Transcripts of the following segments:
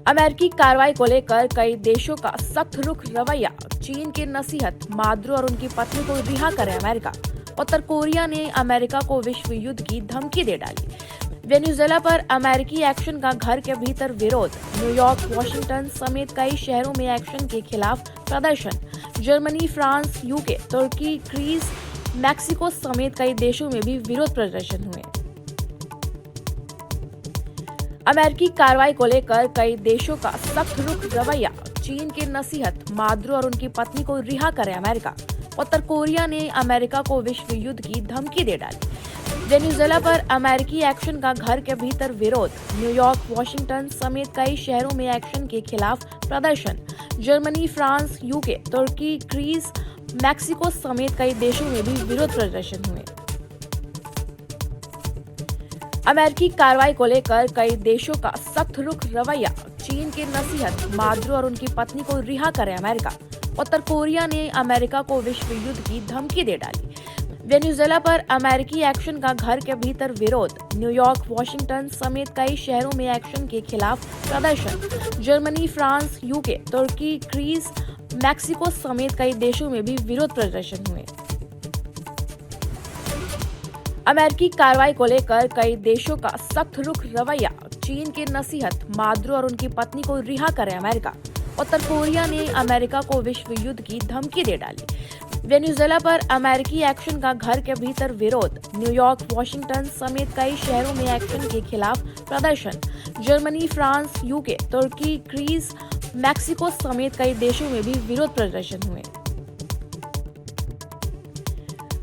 अमेरिकी कार्रवाई को लेकर कई देशों का सख्त रुख रवैया। चीन की नसीहत, माद्रो और उनकी पत्नी को रिहा करे अमेरिका। उत्तर कोरिया ने अमेरिका को विश्व युद्ध की धमकी दे डाली। वेनेजुएला पर अमेरिकी एक्शन का घर के भीतर विरोध। न्यूयॉर्क, वॉशिंगटन समेत कई शहरों में एक्शन के खिलाफ प्रदर्शन। जर्मनी, फ्रांस, यूके, तुर्की, ग्रीस, मैक्सिको समेत कई देशों में भी विरोध प्रदर्शन हुए। अमेरिकी कार्रवाई को लेकर कई देशों का सख्त रुख रवैया। चीन की नसीहत, माद्रो और उनकी पत्नी को रिहा करे अमेरिका। उत्तर कोरिया ने अमेरिका को विश्व युद्ध की धमकी दे डाली। वेनेजुएला पर अमेरिकी एक्शन का घर के भीतर विरोध। न्यूयॉर्क, वॉशिंगटन समेत कई शहरों में एक्शन के खिलाफ प्रदर्शन। जर्मनी, फ्रांस, यूके, तुर्की, ग्रीस, मैक्सिको समेत कई देशों में भी विरोध प्रदर्शन हुए। अमेरिकी कार्रवाई को लेकर कई देशों का सख्त रुख रवैया। चीन की नसीहत, माद्रो और उनकी पत्नी को रिहा करे अमेरिका। उत्तर कोरिया ने अमेरिका को विश्व युद्ध की धमकी दे डाली। वेनेजुएला पर अमेरिकी एक्शन का घर के भीतर विरोध। न्यूयॉर्क, वॉशिंगटन समेत कई शहरों में एक्शन के खिलाफ प्रदर्शन। जर्मनी, फ्रांस, यूके, तुर्की, ग्रीस, मैक्सिको समेत कई देशों में भी विरोध प्रदर्शन हुए। अमेरिकी कार्रवाई को लेकर कई देशों का सख्त रुख रवैया। चीन की नसीहत, माद्रो और उनकी पत्नी को रिहा करे अमेरिका। उत्तर कोरिया ने अमेरिका को विश्व युद्ध की धमकी दे डाली। वेनेजुएला पर अमेरिकी एक्शन का घर के भीतर विरोध। न्यूयॉर्क, वॉशिंगटन समेत कई शहरों में एक्शन के खिलाफ प्रदर्शन। जर्मनी, फ्रांस, यूके, तुर्की, ग्रीस, मैक्सिको समेत कई देशों में भी विरोध प्रदर्शन हुए।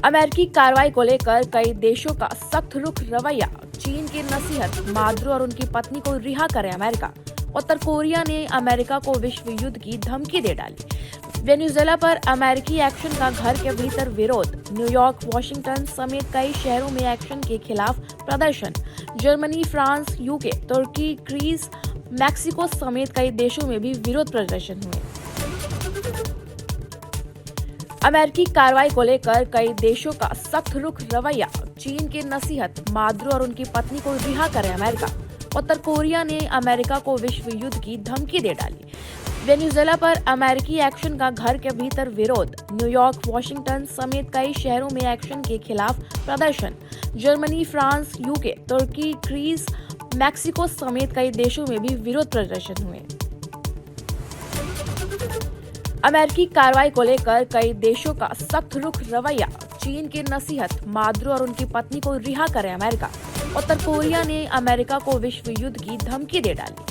अमेरिकी कार्रवाई को लेकर कई देशों का सख्त रुख रवैया। चीन की नसीहत, माद्रो और उनकी पत्नी को रिहा करे अमेरिका। उत्तर कोरिया ने अमेरिका को विश्व युद्ध की धमकी दे डाली। वेनेजुएला पर अमेरिकी एक्शन का घर के भीतर विरोध। न्यूयॉर्क, वॉशिंगटन समेत कई शहरों में एक्शन के खिलाफ प्रदर्शन। जर्मनी, फ्रांस, यूके, तुर्की, ग्रीस, मैक्सिको समेत कई देशों में भी विरोध प्रदर्शन हुए। अमेरिकी कार्रवाई को लेकर कई देशों का सख्त रुख रवैया। चीन की नसीहत, माद्रो और उनकी पत्नी को रिहा करे अमेरिका। उत्तर कोरिया ने अमेरिका को विश्व युद्ध की धमकी दे डाली। वेनेजुएला पर अमेरिकी एक्शन का घर के भीतर विरोध। न्यूयॉर्क, वॉशिंगटन समेत कई शहरों में एक्शन के खिलाफ प्रदर्शन। जर्मनी, फ्रांस, यूके, तुर्की, ग्रीस, मैक्सिको समेत कई देशों में भी विरोध प्रदर्शन हुए। अमेरिकी कार्रवाई को लेकर कई देशों का सख्त रुख रवैया। चीन की नसीहत, माद्रो और उनकी पत्नी को रिहा करे अमेरिका। उत्तर कोरिया ने अमेरिका को विश्व युद्ध की धमकी दे डाली।